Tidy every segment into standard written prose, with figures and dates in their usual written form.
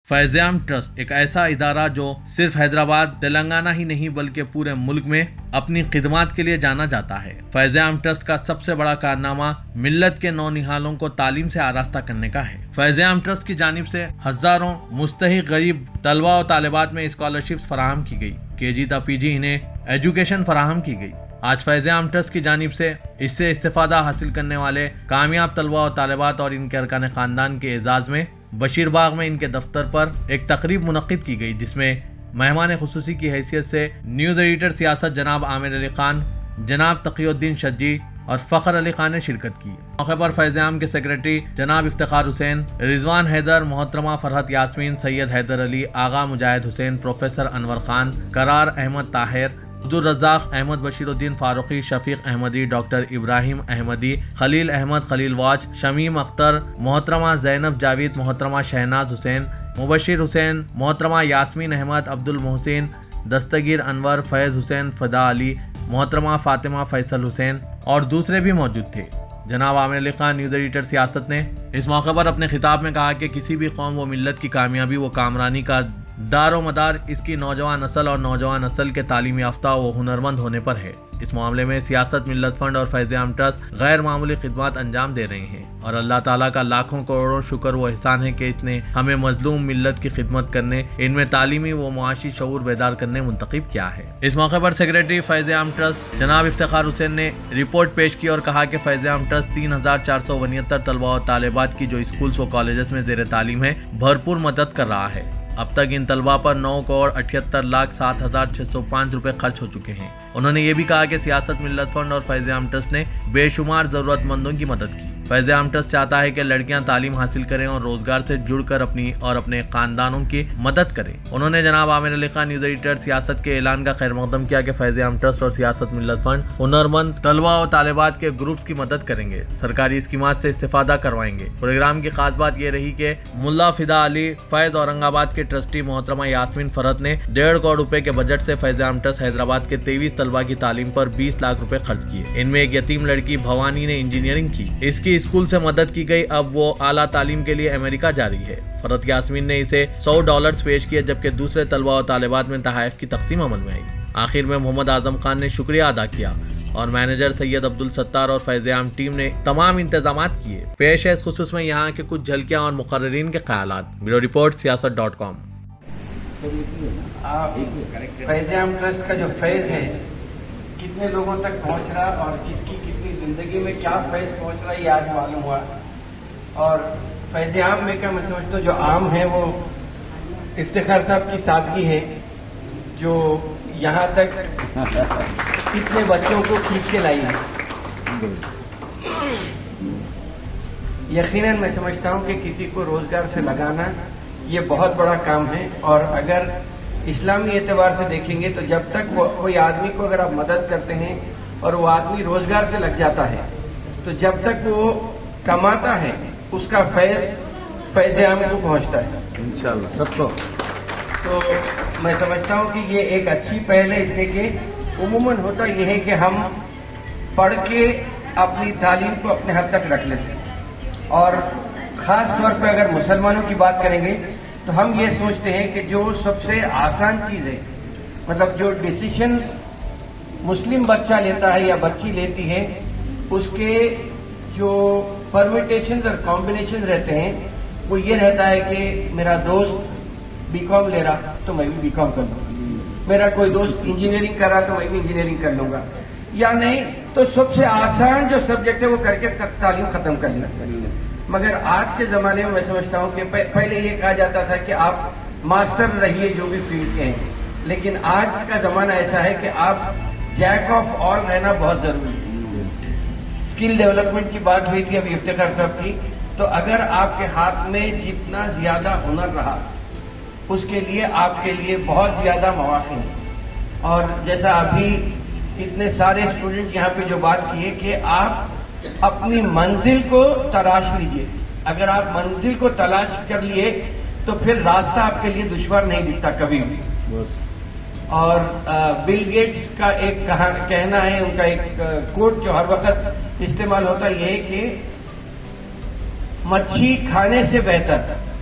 فیض عام ٹرسٹ ایک ایسا ادارہ جو صرف حیدرآباد تلنگانہ ہی نہیں بلکہ پورے ملک میں اپنی خدمات کے لیے جانا جاتا ہے۔ فیض عام ٹرسٹ کا سب سے بڑا کارنامہ ملت کے نونہالوں کو تعلیم سے آراستہ کرنے کا ہے۔ فیض عام ٹرسٹ کی جانب سے ہزاروں مستحق غریب طلباء و طالبات میں اسکالرشپس فراہم کی گئی، KG تا PG انہیں ایجوکیشن فراہم کی گئی۔ آج فیض عام ٹرسٹ کی جانب سے اس سے استفادہ حاصل کرنے والے کامیاب طلباء و طالبات اور ان کے ارکان خاندان کے اعزاز میں بشیر باغ میں ان کے دفتر پر ایک تقریب منعقد کی گئی، جس میں مہمان خصوصی کی حیثیت سے نیوز ایڈیٹر سیاست جناب عامر علی خان، جناب تقی الدین شجی اور فخر علی خان نے شرکت کی۔ موقع پر فیض عام کے سیکریٹری جناب افتخار حسین، رضوان حیدر، محترمہ فرحت یاسمین، سید حیدر علی، آغا مجاہد حسین، پروفیسر انور خان، قرار احمد طاہر، عبدالرزاق احمد، بشیر الدین فاروقی، شفیق احمدی، ڈاکٹر ابراہیم احمدی، خلیل احمد خلیل واج، شمیم اختر، محترمہ زینب جاوید، محترمہ شہناز حسین، مبشر حسین، محترمہ یاسمین احمد، عبد المحسن، دستگیر انور، فیض حسین، فدا علی، محترمہ فاطمہ فیصل حسین اور دوسرے بھی موجود تھے۔ جناب عامر علی خان، نیوز ایڈیٹر سیاست نے اس موقع پر اپنے خطاب میں کہا کہ کسی بھی قوم و ملت کی کامیابی و کامرانی کا دار و مدار اس کی نوجوان نسل اور نوجوان نسل کے تعلیم یافتہ و ہنرمند ہونے پر ہے۔ اس معاملے میں سیاست، ملت فنڈ اور فیض عام ٹرسٹ غیر معمولی خدمات انجام دے رہے ہیں اور اللہ تعالیٰ کا لاکھوں کروڑوں شکر و احسان ہے کہ اس نے ہمیں مظلوم ملت کی خدمت کرنے، ان میں تعلیمی و معاشی شعور بیدار کرنے منتخب کیا ہے۔ اس موقع پر سیکریٹری فیض عام ٹرسٹ جناب افتخار حسین نے رپورٹ پیش کی اور کہا کہ فیض عام ٹرسٹ 3469 طلباء و طالبات کی جو اسکولز و کالجز میں زیر تعلیم ہے بھرپور مدد کر رہا ہے۔ اب تک ان طلباء پر 9,78,07,605 روپے خرچ ہو چکے ہیں۔ انہوں نے یہ بھی کہا کہ سیاست، ملت فنڈ اور فیض عام ٹرسٹ نے بے شمار ضرورت مندوں کی مدد کی۔ فیض عام ٹرسٹ چاہتا ہے کہ لڑکیاں تعلیم حاصل کریں اور روزگار سے جڑ کر اپنی اور اپنے خاندانوں کی مدد کریں۔ انہوں نے جناب عامر علی خان، نیوز ایڈیٹر سیاست کے اعلان کا خیر مقدم کیا کہ فیض عام ٹرسٹ اور سیاست، ملت فنڈ ہنرمند طلباء و طالبات کے گروپس کی مدد کریں گے، سرکاری اسکیمات سے استفادہ کروائیں گے۔ پروگرام کی خاص بات یہ رہی کہ ملا فدا علی فیض اورنگ آباد کے ٹرسٹی محترمہ یاسمین فرحت نے 1.5 کروڑ روپے کے بجٹ سے فیض عام ٹرسٹ حیدرآباد کے 23 طلباء کی تعلیم پر 20 لاکھ روپے خرچ کیے۔ ان میں ایک یتیم لڑکی بھوانی نے انجینئرنگ کی، اس کی اسکول سے مدد کی گئی، اب وہ اعلیٰ تعلیم کے لیے امریکہ جا رہی ہے۔ فرحت یاسمین نے اسے $100 پیش کیے، جبکہ دوسرے طلباء و طالبات میں تحائف کی تقسیم عمل میں آئی۔ آخر میں محمد اعظم خان نے شکریہ ادا کیا اور مینیجر سید عبدالستار اور فیض عام ٹیم نے تمام انتظامات کیے۔ پیش ہے اس خصوص میں یہاں کے کچھ جھلکیاں اور مقررین کے خیالات۔ Bureau report سیاست.com۔ فیض عام ٹرسٹ کا جو فیض ہے کتنے لوگوں تک پہنچ رہا اور کس کی کتنی زندگی میں کیا فیض پہنچ رہا ہے یہ آج معلوم ہوا۔ اور فیض عام میں کیا میں سمجھتا ہوں جو عام ہے وہ افتخار صاحب کی سادگی ہے، جو یہاں تک کتنے بچوں کو کھینچ کے لائی ہے۔ یقیناً میں سمجھتا ہوں کہ کسی کو روزگار سے لگانا یہ بہت بڑا کام ہے، اور اگر اسلامی اعتبار سے دیکھیں گے تو جب تک کوئی آدمی کو اگر آپ مدد کرتے ہیں اور وہ آدمی روزگار سے لگ جاتا ہے تو جب تک وہ کماتا ہے اس کا فیض عام کو پہنچتا ہے انشاءاللہ سب کو۔ تو میں سمجھتا ہوں کہ یہ ایک اچھی پہل ہے، اس لیے کہ عموماً ہوتا یہ ہے کہ ہم پڑھ کے اپنی تعلیم کو اپنے حد تک رکھ لیتے ہیں، اور خاص طور پہ اگر مسلمانوں کی بات کریں گے تو ہم یہ سوچتے ہیں کہ جو سب سے آسان چیز ہے، مطلب جو ڈیسیشن مسلم بچہ لیتا ہے یا بچی لیتی ہے اس کے جو پرمیٹیشنز اور کمبینیشن رہتے ہیں وہ یہ رہتا ہے کہ میرا دوست BCom لے رہا تو میں بھی BCom کر لوں گا، میرا کوئی دوست انجینئرنگ کر رہا تو میں بھی انجینئرنگ کر لوں گا، یا نہیں تو سب سے آسان جو سبجیکٹ ہے وہ کر کے تعلیم ختم کر لینا چاہیے۔ مگر آج کے زمانے میں سمجھتا ہوں کہ پہلے یہ کہا جاتا تھا کہ آپ ماسٹر رہیے جو بھی فیلڈ کے ہیں، لیکن آج کا زمانہ ایسا ہے کہ آپ جیک آف آل رہنا بہت ضروری ہے۔ اسکل ڈیولپمنٹ کی بات ہوئی تھی ابھی افتخار صاحب کی، تو اگر آپ کے ہاتھ میں جتنا زیادہ ہنر رہا اس کے لیے آپ کے لیے بہت زیادہ مواقع ہیں۔ اور جیسا ابھی اتنے سارے اسٹوڈنٹ یہاں پہ جو بات کی ہے کہ آپ اپنی منزل کو تلاش لیجئے، اگر آپ منزل کو تلاش کر لیے تو پھر راستہ آپ کے لیے دشوار نہیں دکھتا کبھی بھی۔ اور بل گیٹس کا ایک کہنا ہے، ان کا ایک کوٹ جو ہر وقت استعمال ہوتا ہے، یہ ہے کہ مچھی کھانے سے بہتر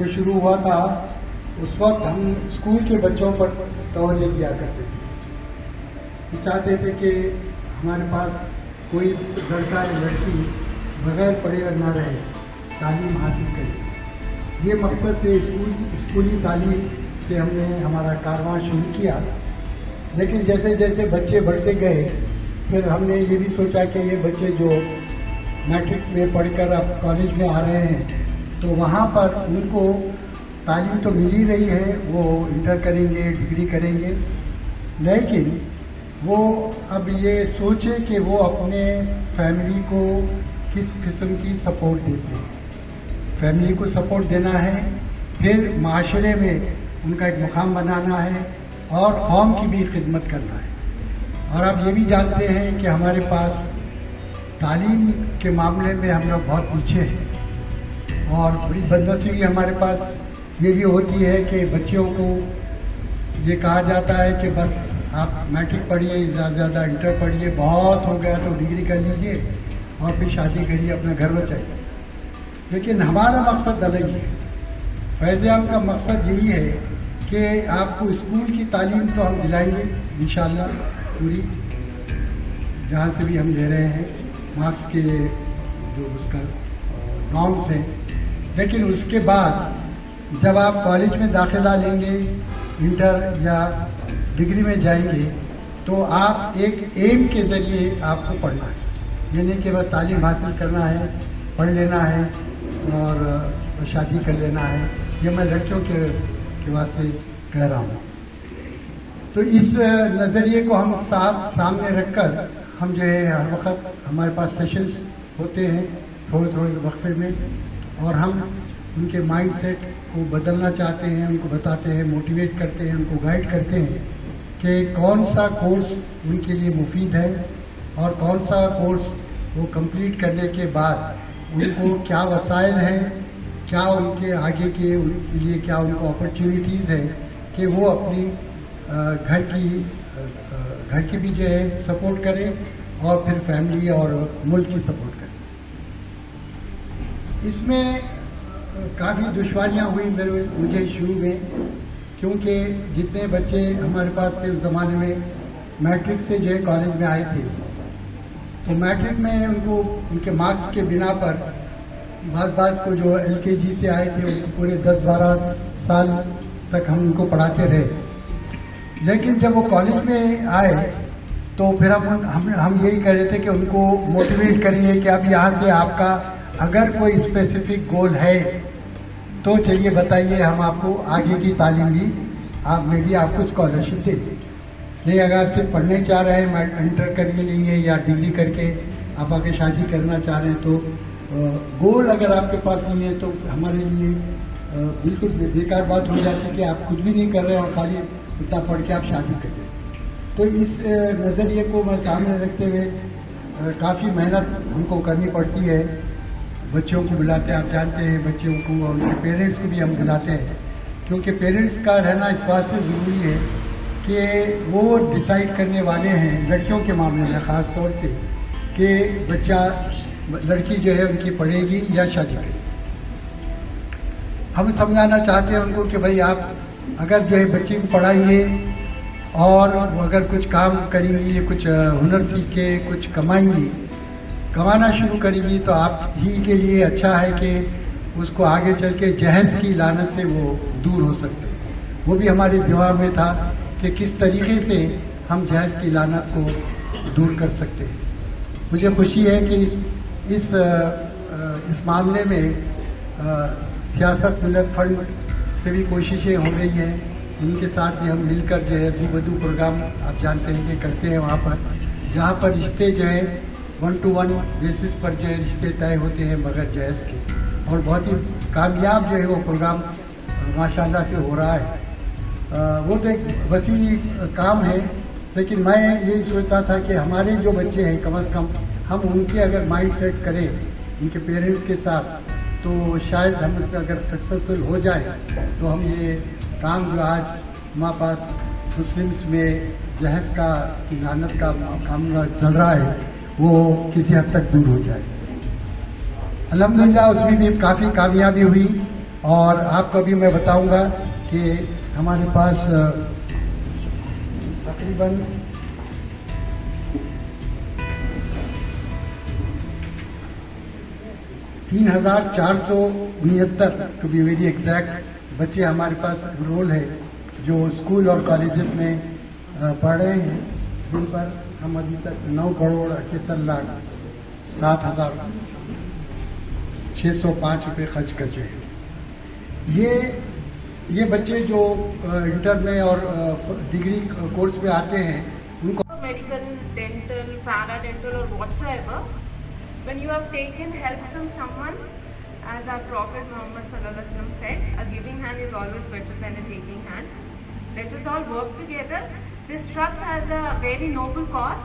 جو شروع ہوا تھا اس وقت ہم اسکول کے بچوں پر توجہ دیا کرتے تھے. چاہتے تھے کہ ہمارے پاس کوئی لڑکا یا لڑکی بغیر پڑھے نہ رہے, تعلیم حاصل کرے. یہ مقصد سے اسکولی تعلیم سے ہم نے ہمارا کارواں شروع کیا. لیکن جیسے جیسے بچے بڑھتے گئے پھر ہم نے یہ بھی سوچا کہ یہ بچے جو میٹرک میں پڑھ کر اب کالج میں آ رہے ہیں تو وہاں پر ان کو تعلیم تو مل ہی رہی ہے, وہ انٹر کریں گے, ڈگری کریں گے, لیکن وہ اب یہ سوچے کہ وہ اپنے فیملی کو کس قسم کی سپورٹ دیتے ہیں. فیملی کو سپورٹ دینا ہے, پھر معاشرے میں ان کا ایک مقام بنانا ہے اور قوم کی بھی خدمت کرنا ہے. اور آپ یہ بھی جانتے ہیں کہ ہمارے پاس تعلیم کے معاملے میں ہم لوگ بہت پیچھے ہیں اور بڑی بدنصیبی ہمارے پاس یہ بھی ہوتی ہے کہ بچوں کو یہ کہا جاتا ہے کہ بس آپ میٹرک پڑھیے, زیادہ سے زیادہ انٹر پڑھیے, بہت ہو گیا تو ڈگری کر لیجیے اور پھر شادی کریے, اپنا گھر بچائیے. لیکن ہمارا مقصد الگ ہے. فیض عام کا مقصد یہی ہے کہ آپ کو اسکول کی تعلیم تو ہم دلائیں گے انشاءاللہ پوری, جہاں سے بھی ہم دے رہے ہیں مارکس کے جو اس کا نارمس ہیں. لیکن اس کے بعد جب آپ کالج میں داخلہ لیں گے, انٹر یا ڈگری میں جائیں گے, تو آپ ایک ایم کے ذریعے آپ کو پڑھنا ہے. یہ نہیں کہ بس تعلیم حاصل کرنا ہے, پڑھ لینا ہے اور شادی کر لینا ہے. یہ میں لڑکیوں کے واسطے کہہ رہا ہوں. تو اس نظریے کو ہم سامنے رکھ کر ہم جو ہے ہر وقت ہمارے پاس سیشنز ہوتے ہیں تھوڑے تھوڑے وقفے میں, اور ہم ان کے مائنڈ سیٹ کو بدلنا چاہتے ہیں, ان کو بتاتے ہیں, موٹیویٹ کرتے ہیں, ان کو گائیڈ کرتے ہیں کہ کون سا کورس ان کے لیے مفید ہے اور کون سا کورس وہ کمپلیٹ کرنے کے بعد ان کو کیا وسائل ہیں, کیا ان کے آگے کے لیے کیا ان کو اپرچونیٹیز ہیں کہ وہ اپنی گھر کی بھی جو ہے سپورٹ کریں اور پھر فیملی اور ملک کی سپورٹ کریں. اس میں کافی دشواریاں ہوئی مجھے شروع میں, کیونکہ جتنے بچے ہمارے پاس تھے اس زمانے میں میٹرک سے جو ہے کالج میں آئے تھے, تو میٹرک میں ان کو ان کے مارکس کے بنا پر بعض کو جو LKG سے آئے تھے ان کو پورے 10-12 سال تک ہم ان کو پڑھاتے رہے. لیکن جب وہ کالج میں آئے تو پھر ہم یہی کہہ رہے تھے کہ ان کو موٹیویٹ کریے کہ اب یہاں سے آپ کا اگر کوئی اسپیسیفک گول ہے تو چلیے بتائیے, ہم آپ کو آگے کی تعلیم بھی آپ کو اسکالرشپ دے دیں. نہیں اگر آپ صرف پڑھنے چاہ رہے ہیں, انٹر کر کے لیں گے یا ڈگری کر کے آپ آگے شادی کرنا چاہ رہے ہیں, تو گول اگر آپ کے پاس نہیں ہے تو ہمارے لیے بالکل بیکار بات ہو جاتی ہے کہ آپ کچھ بھی نہیں کر رہے اور خالی اتنا پڑھ کے آپ شادی کریں. تو اس نظریے کو میں سامنے رکھتے ہوئے کافی محنت ہم کو کرنی پڑتی ہے. بچوں کو بلاتے ہیں, آپ جانتے ہیں بچوں کو اور ان کے پیرنٹس کو بھی ہم بلاتے ہیں, کیونکہ پیرنٹس کا رہنا اس بات سے ضروری ہے کہ وہ ڈیسائیڈ کرنے والے ہیں لڑکیوں کے معاملے میں خاص طور سے کہ بچہ لڑکی جو ہے ان کی پڑھے گی یا شادی کرے گی. ہم سمجھانا چاہتے ہیں ان کو کہ بھائی آپ اگر جو ہے بچی کو پڑھائیں گے اور وہ اگر کچھ کام کریں گی, کچھ ہنر سیکھ کے کچھ کمائیں گی, کمانا شروع کریں گی, تو آپ ہی کے لیے اچھا ہے کہ اس کو آگے چل کے جہیز کی لعنت سے وہ دور ہو سکتے ہیں. وہ بھی ہمارے دماغ میں تھا کہ کس طریقے سے ہم جہیز کی لعنت کو دور کر سکتے ہیں. مجھے خوشی ہے کہ اس معاملے میں سیاست ملت فنڈ سے بھی کوششیں ہو رہی ہیں. ان کے ساتھ بھی ہم مل کر جو ہے بدو پروگرام آپ جانتے ہیں کہ کرتے ہیں وہاں پر, جہاں پر رشتے جو ہے 1-to-1 بیسس پر جو ہے رشتے طے ہوتے ہیں بغیر جہیز کے, اور بہت ہی کامیاب جو ہے وہ پروگرام ماشاء اللہ سے ہو رہا ہے. وہ تو ایک وسیع کام ہے, لیکن میں یہی سوچتا تھا کہ ہمارے جو بچے ہیں کم از کم ہم ان کے اگر مائنڈ سیٹ کریں ان کے پیرنٹس کے ساتھ, تو شاید ہم اگر سکسیزفل ہو جائے تو ہم یہ کام جو آج ہمارے پاس مسلمس میں جہیز کا لعنت کا کام چل رہا ہے وہ کسی حد تک دور ہو جائے. الحمدللہ اس میں بھی کافی کامیابی ہوئی. اور آپ کو بھی میں بتاؤں گا کہ ہمارے پاس تقریباً 3,469 ٹو بی ویری ایگزیکٹ بچے ہمارے پاس انرول ہے جو اسکول اور کالجز میں پڑھ رہے ہیں، جن پر ہم ابھی تک 9,78,07,605 روپے خرچ کر چکے ہیں۔ یہ بچے جو انٹر میں اور ڈگری کورس میں آتے ہیں ان کو medical, dental, para-dental or whatsoever, when you have taken help from someone, as our Prophet Muhammad sallallahu alaihi wasallam said, a giving hand is always better than a taking hand. Let us all work together. This trust has a very noble cause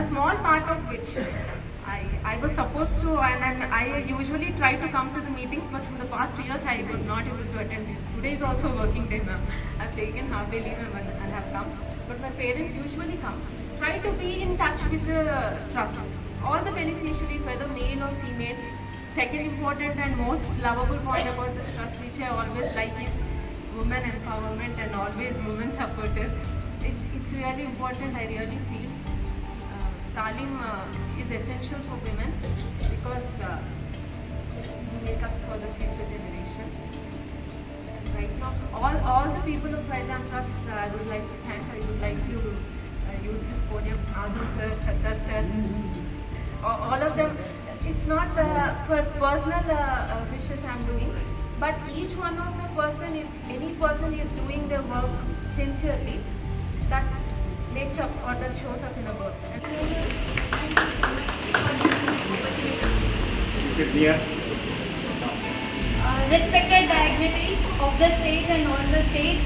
A small part of which I was supposed to, and I usually try to come to the meetings, but for the past years I was not able to attend this. Today is also a working day now. I've taken half day leave and have come. But my parents usually come. Try to be in touch with the trust. All the beneficiaries, whether male or female. Second important and most lovable point about this trust, which I always like, is women empowerment and always women supportive. It's really important. I really feel Talim is essential for women because we make up for the future generation. Right now, all the people of Faizan Trust, I would like to thank. I would like to use this podium, Adil sir, Khattar sir, all of them. It's not for personal wishes I'm doing, but each one of the person, if any person is doing their work sincerely, that makes up or that shows up in a work. Respected dignitaries of the stage and on the stage,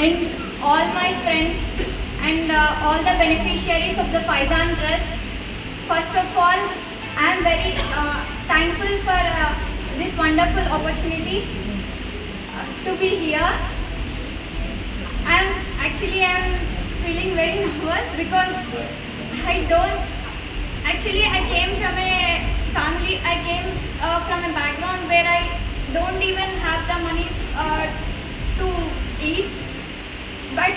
and all my friends and all the beneficiaries of the Faizan Trust. First of all, I am very thankful for this wonderful opportunity to be here. I am feeling very nervous because I came from a family, I came from a background where I don't even have the money to eat. But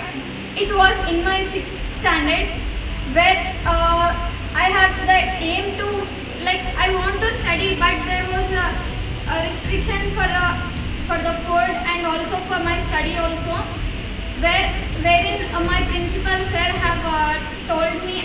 it was in my 6th standard where I had the aim to, I want to study, but there was a restriction for the food and also for my study also, wherein my principal sir have told me,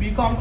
BCom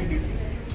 MDC।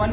1